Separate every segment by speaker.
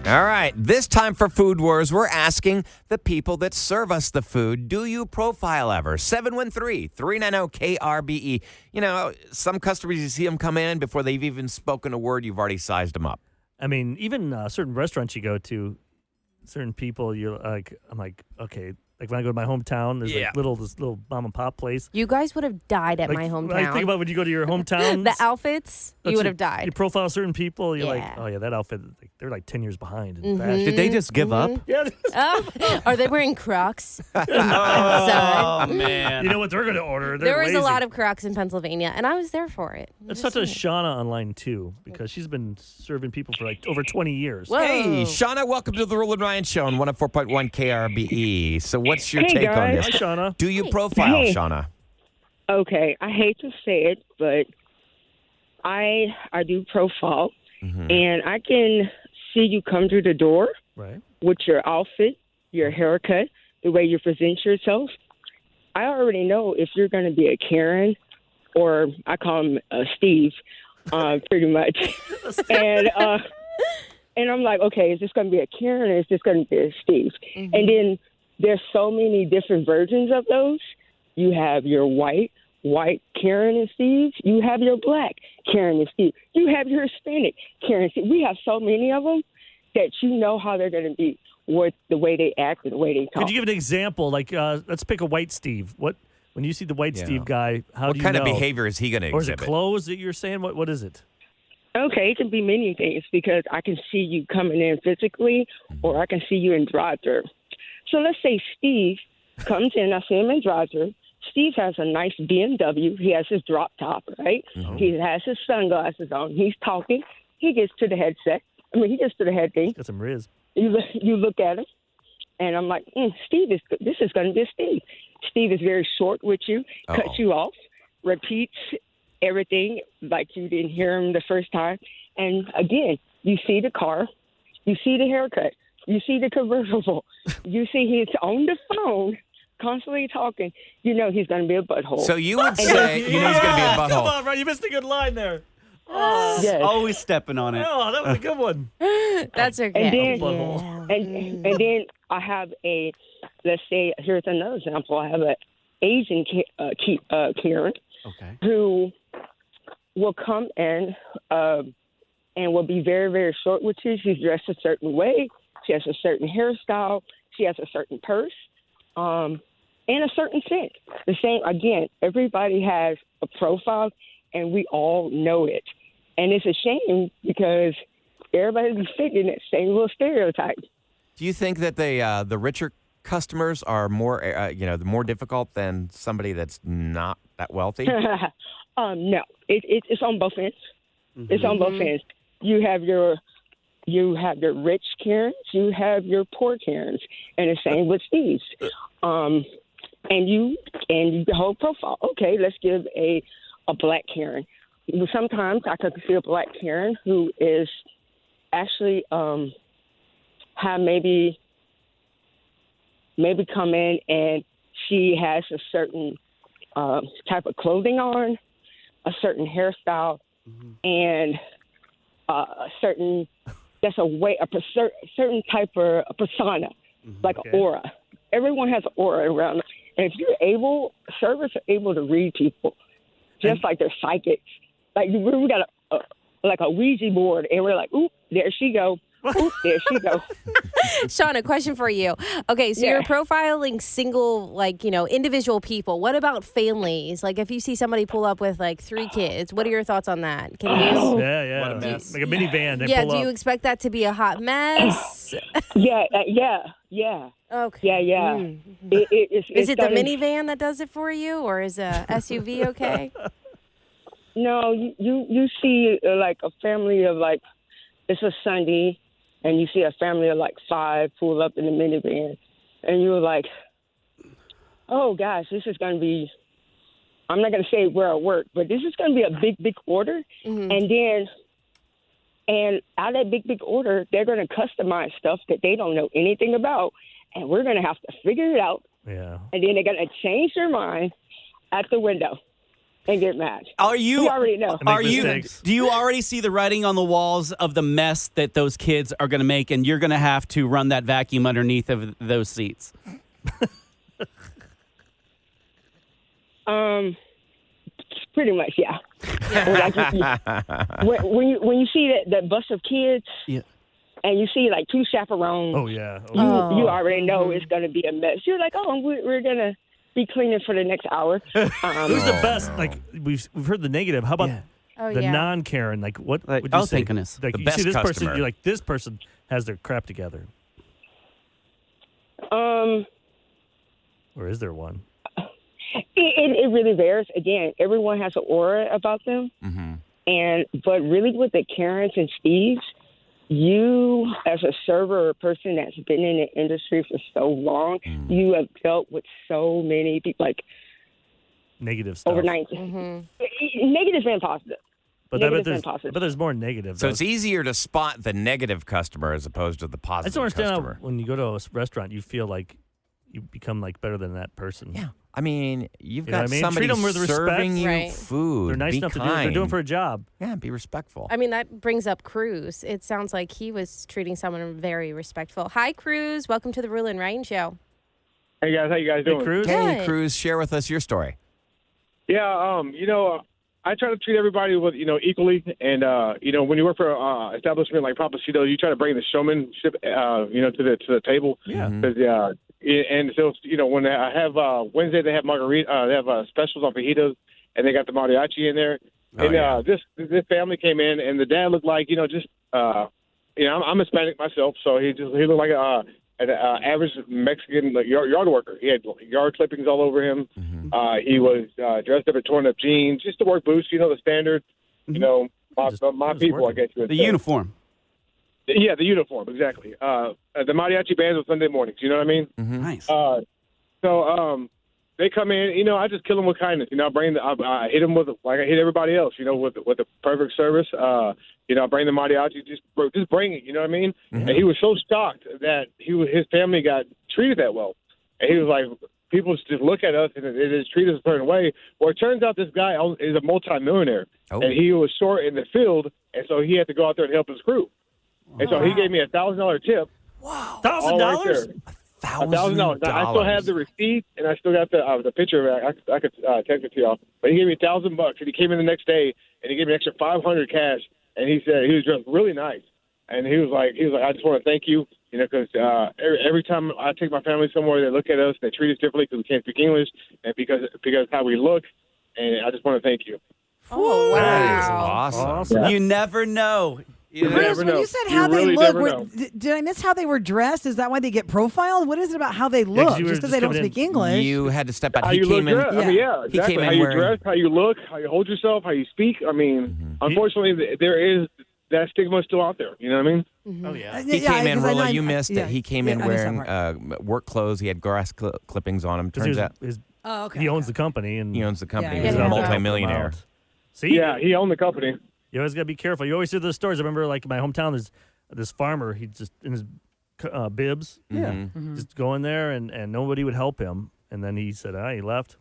Speaker 1: All right, this time for Food Wars, we're asking the people that serve us the food, do you profile ever? 713-390-KRBE. You know, some customers, you see them come in before they've even spoken a word, you've already sized them up.
Speaker 2: I mean, even certain restaurants you go to, certain people, I'm like, okay. Like when I go to my hometown, there's this little mom and pop place.
Speaker 3: You guys would have died at my hometown.
Speaker 2: I think about when you go to your hometown.
Speaker 3: The outfits, you would have died.
Speaker 2: You profile certain people, you're like, oh yeah, that outfit, they're like 10 years behind.
Speaker 4: Did they just give up?
Speaker 2: Yeah.
Speaker 3: Are they wearing Crocs?
Speaker 4: Oh, man.
Speaker 2: You know what they're going to order?
Speaker 3: There was a lot of Crocs in Pennsylvania, and I was there for it.
Speaker 2: Let's talk to Shauna online, too, because she's been serving people for like over 20 years.
Speaker 3: Whoa.
Speaker 1: Hey, Shauna, welcome to the Roula and Ryan Show on 104.1 KRBE. So what's your take on this?
Speaker 2: Hi, Shauna.
Speaker 1: Do you profile, Shauna?
Speaker 5: Okay, I hate to say it, but I do profile, and I can see you come through the door with your outfit, your haircut, the way you present yourself. I already know if you're going to be a Karen, or I call him Steve, pretty much. And I'm like, okay, is this going to be a Karen or is this going to be a Steve? And then there's so many different versions of those. You have your white Karen and Steve. You have your black Karen and Steve. You have your Hispanic Karen and Steve. We have so many of them that you know how they're going to be with the way they act and the way they talk.
Speaker 2: Could you give an example? Like, let's pick a white Steve. When you see the white Steve guy, how do you know?
Speaker 1: What kind of behavior is he going to exhibit?
Speaker 2: Or is it clothes that you're saying? What is it?
Speaker 5: Okay, it can be many things because I can see you coming in physically or I can see you in drive-thru. So let's say Steve comes in, I see him in drive-thru. Steve has a nice BMW. He has his drop top, right? He has his sunglasses on. He's talking. He gets to the headset. He gets to the head thing.
Speaker 2: Got some Riz.
Speaker 5: You look at him, and I'm like, Steve, this is going to be Steve. Steve is very short with you, cuts you off, repeats everything like you didn't hear him the first time. And again, you see the car, you see the haircut, you see the convertible, you see he's on the phone constantly talking. You know he's going to be a butthole.
Speaker 1: So you would say he's going to be a butthole.
Speaker 2: Come on, Ryan, you missed a good line there.
Speaker 5: Yes.
Speaker 4: Always stepping on it.
Speaker 2: Oh, that was a good one.
Speaker 3: That's okay.
Speaker 5: And then, and then I have let's say, here's another example. I have an Asian Karen who will come in and will be very, very short with you. She's dressed a certain way. She has a certain hairstyle. She has a certain purse and a certain scent. The same, again, everybody has a profile, and we all know it. And it's a shame because everybody's fitting that same little stereotype.
Speaker 1: Do you think that the richer customers are more more difficult than somebody that's not that wealthy?
Speaker 5: No, it's on both ends. It's on both ends. You have your rich Karens, you have your poor Karens, and the same with Steve's. And you the whole profile. Okay, let's give a black Karen. Sometimes I could see a black Karen who is actually have maybe come in and she has a certain type of clothing on, a certain hairstyle, and a certain certain type of a persona, like an aura. Everyone has an aura around them. And if servers are able to read people, just like they're psychics. Like we got a Ouija board, and we're like, oop, there she go. Oop, there she go.
Speaker 3: Sean, a question for you. Okay, so you're profiling single, individual people. What about families? Like if you see somebody pull up with 3 kids, what are your thoughts on that? Can you?
Speaker 2: Yeah.
Speaker 4: What a mess.
Speaker 2: Like a minivan.
Speaker 3: Do you expect that to be a hot mess?
Speaker 5: Yeah. Okay. Yeah.
Speaker 3: Is it the minivan that does it for you, or is a SUV okay?
Speaker 5: No, you see like a family of it's a Sunday, and you see a family of 5 pull up in the minivan, and you're like, oh gosh, this is going to be, I'm not going to say where I work, but this is going to be a big order. And out of that big order, they're going to customize stuff that they don't know anything about, and we're going to have to figure it out.
Speaker 2: Yeah.
Speaker 5: And then they're going to change their mind at the window. and get mad.
Speaker 4: Are you?
Speaker 5: We already know.
Speaker 2: Make mistakes.
Speaker 4: Do you already see the writing on the walls of the mess that those kids are going to make, and you're going to have to run that vacuum underneath of those seats?
Speaker 5: Pretty much, yeah. When you see that bus of kids,
Speaker 4: Yeah.
Speaker 5: and you see like two chaperones,
Speaker 2: Oh, yeah.
Speaker 5: you already know it's going to be a mess. You're like, oh, we're going to be cleaning for the next hour.
Speaker 2: Who's the best? Like, we've heard the negative. How about the non-Karen? Like, what would you say?
Speaker 4: thank goodness.
Speaker 2: Like,
Speaker 1: The
Speaker 2: you
Speaker 1: best
Speaker 2: see this person,
Speaker 1: customer.
Speaker 2: you're like, this person has their crap together.
Speaker 5: Um,
Speaker 2: Or is there one?
Speaker 5: it really varies. Again, everyone has an aura about them. But really with the Karens and Steves, you as a server or a person that's been in the industry for so long, you have dealt with so many people, like
Speaker 2: Negative stuff.
Speaker 5: over 90. Negative and positive.
Speaker 2: But I bet
Speaker 5: Negative and positive.
Speaker 2: there's more negative.
Speaker 1: So
Speaker 2: though.
Speaker 1: it's easier to spot the negative customer as opposed to the
Speaker 2: I
Speaker 1: positive
Speaker 2: just don't understand
Speaker 1: customer.
Speaker 2: how when you go to a restaurant, you feel like you become like better than that person.
Speaker 1: Yeah. I mean, you've
Speaker 2: You know
Speaker 1: got
Speaker 2: what I mean?
Speaker 1: somebody
Speaker 2: Treat 'em with respect.
Speaker 1: serving you
Speaker 3: Right.
Speaker 1: food.
Speaker 2: They're nice
Speaker 1: Be
Speaker 2: enough to do.
Speaker 1: kind.
Speaker 2: They're doing for a job.
Speaker 1: Yeah, be respectful.
Speaker 3: I mean, that brings up Cruz. It sounds like he was treating someone very respectful. Hi, Cruz. Welcome to the Roula and Ryan Show.
Speaker 6: Hey guys, how you guys
Speaker 2: Hey,
Speaker 6: doing?
Speaker 2: Cruz.
Speaker 1: Hey,
Speaker 3: Good.
Speaker 1: Cruz, share with us your story.
Speaker 6: Yeah, I try to treat everybody with equally, and when you work for an establishment like Papacito, you try to bring the showmanship to the table.
Speaker 2: Yeah.
Speaker 6: Because and so when I have Wednesday they have margarita, they have specials on fajitas, and they got the mariachi in there.
Speaker 1: Oh,
Speaker 6: And
Speaker 1: yeah.
Speaker 6: this family came in, and the dad looked like I'm Hispanic myself, so he looked like an average Mexican yard worker. He had yard clippings all over him. He was dressed up in torn up jeans, just to work boots, the standard. My
Speaker 2: Just
Speaker 6: people,
Speaker 2: working.
Speaker 6: I guess you would
Speaker 4: The
Speaker 6: say.
Speaker 4: uniform.
Speaker 6: Yeah, the uniform, exactly. The mariachi bands on Sunday mornings. You know what I mean?
Speaker 4: Nice.
Speaker 6: So they come in. I just kill them with kindness. I hit them with like I hit everybody else. With the perfect service. I bring the mariachi. Just bring it. You know what I mean? And he was so shocked that his family got treated that well, and he was like, people just look at us and they just treat us a certain way. Well, it turns out this guy is a multi-millionaire, and he was short in the field, and so he had to go out there and help his crew. And so he gave me $1,000 tip.
Speaker 2: Wow.
Speaker 6: all right there.
Speaker 2: $1,000?
Speaker 6: $1,000. Now, I still have the receipt, and I still got the picture of it. I could text it to y'all. But he gave me $1,000, and he came in the next day, and he gave me an extra $500 cash. And he said he was dressed really nice, and he was like, I just want to thank you, because every time I take my family somewhere, they look at us, they treat us differently because we can't speak English, and because how we look, and I just want to thank you.
Speaker 3: Oh, wow.
Speaker 1: That is awesome.
Speaker 4: You never know.
Speaker 6: You
Speaker 7: Chris,
Speaker 6: never
Speaker 7: when
Speaker 6: know.
Speaker 7: you said
Speaker 6: You
Speaker 7: how
Speaker 6: really
Speaker 7: they
Speaker 6: never
Speaker 7: look,
Speaker 6: know.
Speaker 7: did I miss how they were dressed? Is that why they get profiled? What is it about how they look?
Speaker 2: 'cause you were
Speaker 7: Just because
Speaker 2: just
Speaker 7: they don't
Speaker 2: coming in-
Speaker 7: speak English.
Speaker 1: You had to step out.
Speaker 6: How
Speaker 1: He
Speaker 6: you look
Speaker 1: came in.
Speaker 6: dressed. I mean, yeah,
Speaker 1: He
Speaker 6: exactly.
Speaker 1: came in
Speaker 6: how you
Speaker 1: wearing-
Speaker 6: dress, how you look, how you hold yourself, how you speak. I mean, unfortunately, there is that stigma still out there. You know what I mean?
Speaker 2: Oh, yeah.
Speaker 1: He came in,
Speaker 7: 'cause I know-
Speaker 1: Rolla, you missed
Speaker 7: yeah,
Speaker 1: it. He came
Speaker 7: yeah,
Speaker 1: in
Speaker 7: I missed that
Speaker 1: wearing
Speaker 7: part.
Speaker 1: work clothes. He had grass clippings on him. Turns out
Speaker 7: Oh, okay.
Speaker 2: He owns the company. And
Speaker 1: he owns the company.
Speaker 7: Yeah,
Speaker 1: He's
Speaker 7: yeah,
Speaker 1: a
Speaker 7: yeah.
Speaker 1: multimillionaire.
Speaker 2: See?
Speaker 6: Yeah, he owned the company.
Speaker 2: You always got to be careful. You always hear those stories. I remember, like, in my hometown, there's this farmer. He just, in his bibs, just going there, and nobody would help him. And then he said, he left,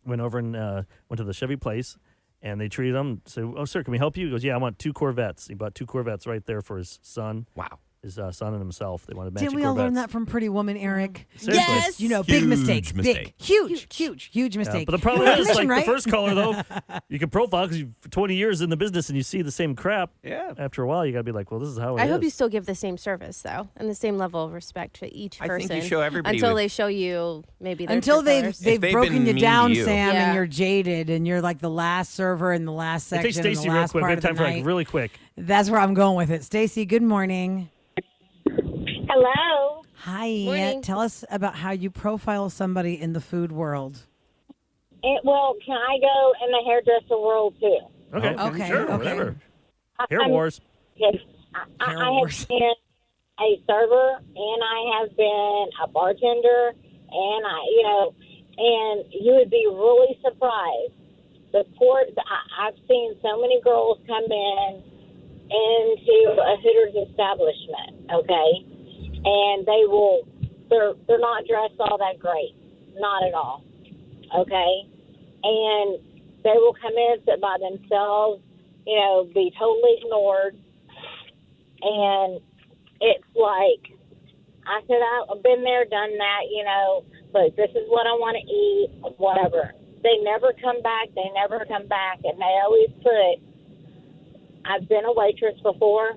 Speaker 2: went over and went to the Chevy place, and they treated him. Said, "Oh, sir, can we help you?" He goes, "Yeah, I want 2 Corvettes." He bought 2 Corvettes right there for his son.
Speaker 1: Wow.
Speaker 2: His son and himself. They wanted matching
Speaker 7: Didn't we all learn
Speaker 2: Corvettes.
Speaker 7: that from Pretty Woman, Eric?
Speaker 2: Seriously.
Speaker 3: Yes.
Speaker 7: Big
Speaker 1: Huge
Speaker 7: mistake.
Speaker 1: mistake.
Speaker 7: Big, huge
Speaker 2: Yeah,
Speaker 7: mistake.
Speaker 2: but the problem
Speaker 7: You got
Speaker 2: is,
Speaker 7: commission,
Speaker 2: like,
Speaker 7: right?
Speaker 2: the first caller, though, you can profile because you're 20 years in the business and you see the same crap.
Speaker 4: Yeah.
Speaker 2: After a while, you got to be like, well, this is how it is.
Speaker 3: I hope you still give the same service, though, and the same level of respect to each
Speaker 1: I
Speaker 3: person.
Speaker 1: think you show everybody
Speaker 3: until
Speaker 1: with-
Speaker 3: they show you maybe their
Speaker 7: Until
Speaker 3: true
Speaker 7: they've
Speaker 3: colors.
Speaker 7: they've
Speaker 1: they've
Speaker 7: broken
Speaker 1: been
Speaker 7: you
Speaker 1: mean
Speaker 7: down,
Speaker 1: to you.
Speaker 7: Sam,
Speaker 3: Yeah.
Speaker 7: and you're jaded, and you're like the last server in the last
Speaker 2: Hey, take
Speaker 7: section, in
Speaker 2: Stacy
Speaker 7: the
Speaker 2: real
Speaker 7: last
Speaker 2: quick. We
Speaker 7: part
Speaker 2: have
Speaker 7: of the
Speaker 2: time for, like,
Speaker 7: night.
Speaker 2: really quick.
Speaker 7: That's where I'm going with it. Stacy, good morning.
Speaker 8: Hello.
Speaker 7: Hi.
Speaker 3: Morning.
Speaker 7: Tell us about how you profile somebody in the food world.
Speaker 8: Well, can I go in the hairdresser world too?
Speaker 2: Okay.
Speaker 7: Okay,
Speaker 2: Sure,
Speaker 7: okay.
Speaker 2: whatever.
Speaker 8: I-
Speaker 2: Hair
Speaker 8: I'm-
Speaker 2: wars.
Speaker 8: Yes.
Speaker 7: Hair
Speaker 8: I
Speaker 7: wars.
Speaker 8: have been a server, and I have been a bartender, and and you would be really surprised. I've seen so many girls come into a Hooters establishment, okay, and they're not dressed all that great, not at all, okay, and They will come in, sit by themselves, you know, be totally ignored. And it's like, I said, I've been there, done that, you know, look, this is what I want to eat, whatever. They never come back. They never come back. And they always put, I've been a waitress before.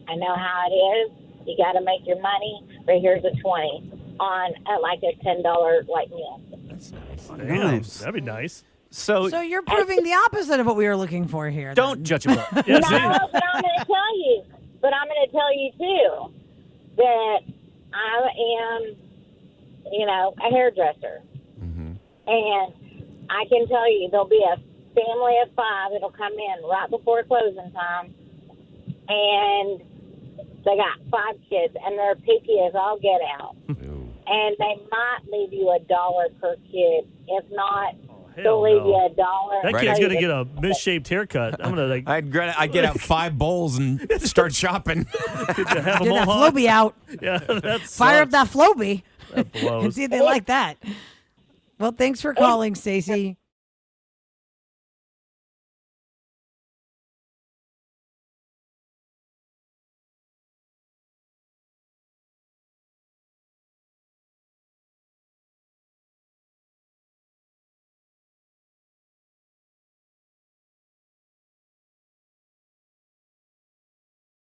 Speaker 8: I know how it is. You got to make your money, but here's a 20 on like a $10 like meal.
Speaker 2: That's nice.
Speaker 4: Nice.
Speaker 2: That'd be nice.
Speaker 7: So you're proving the opposite of what we were looking for here.
Speaker 4: Don't judge a book.
Speaker 2: Yeah,
Speaker 8: No,
Speaker 2: see?
Speaker 8: but I'm going to tell you. But I'm going to tell you, too, that I am, you know, a hairdresser.
Speaker 1: Mm-hmm.
Speaker 8: And I can tell you there'll be a family of 5 that'll come in right before closing time. And they got 5 kids, and they're picky as all get out. And they might leave you $1 per kid. If not, they'll leave you $1.
Speaker 2: That
Speaker 1: Right.
Speaker 2: kid's gonna get a misshaped haircut. I'm gonna like
Speaker 1: I'd get out 5 bowls and start shopping.
Speaker 2: have a
Speaker 7: Get that
Speaker 2: mohawk.
Speaker 7: Floby out.
Speaker 2: Yeah, that's
Speaker 7: Fire up that Floby
Speaker 2: that blows.
Speaker 7: and see if they like that. Well, thanks for calling, Stacy.